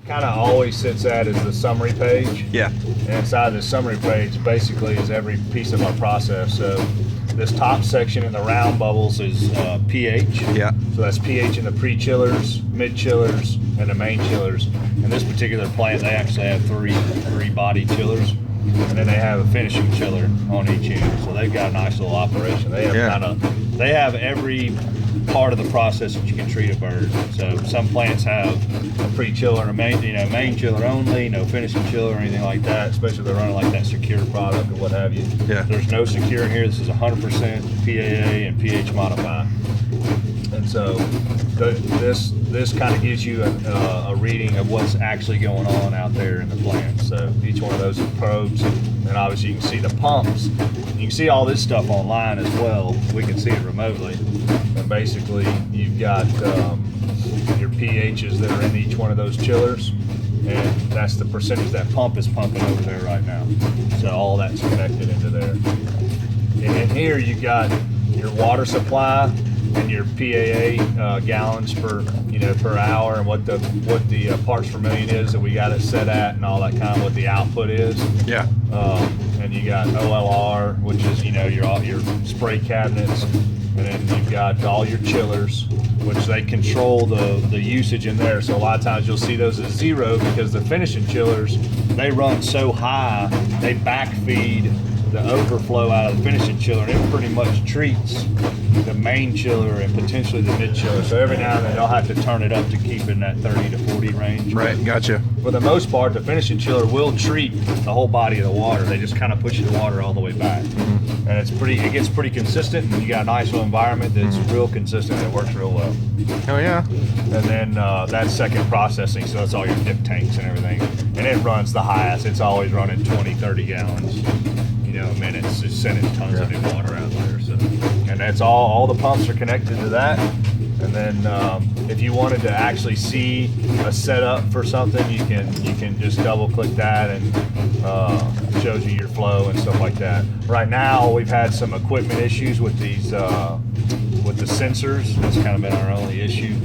kind of always sits at is the summary page. Yeah. And inside the summary page basically is every piece of our process. So this top section in the round bubbles is pH. Yeah. So that's pH in the pre-chillers, mid-chillers, and the main chillers. In this particular plant, they actually have three body chillers, and then they have a finishing chiller on each end. So they've got a nice little operation. They have they have every part of the process that you can treat a bird. So some plants have a pre-chiller and a main chiller only, no finishing chiller or anything like that, especially if they're running like that secure product or what have you. Yeah. There's no secure in here. This is 100% PAA and pH modified. And so this kind of gives you a reading of what's actually going on out there in the plant. So each one of those are probes, and obviously you can see the pumps. You can see all this stuff online as well. We can see it remotely. And basically you've got your pHs that are in each one of those chillers, and that's the percentage that pump is pumping over there right now. So all that's connected into there. And in here you've got your water supply and your PAA gallons per hour, and what the parts per million is that we got it set at, and all that kind of what the output is. Yeah. And you got OLR, which is your spray cabinets, and then you've got all your chillers, which they control the usage in there. So a lot of times you'll see those at zero because the finishing chillers, they run so high, they backfeed the overflow out of the finishing chiller, and it pretty much treats the main chiller and potentially the mid chiller. So every now and then they'll have to turn it up to keep in that 30 to 40 range. Right, gotcha. For the most part, the finishing chiller will treat the whole body of the water. They just kind of push the water all the way back. And it gets pretty consistent, and you got a nice little environment that's real consistent. It works real well. Oh yeah. And then that's second processing, so that's all your dip tanks and everything. And it runs the highest. It's always running 20, 30 gallons. A minute. It's just sending tons of new water out there. So, and that's all the pumps are connected to that. And then if you wanted to actually see a setup for something, you can just double click that, and it shows you your flow and stuff like that. Right now we've had some equipment issues with these with the sensors. That's kind of been our only issue.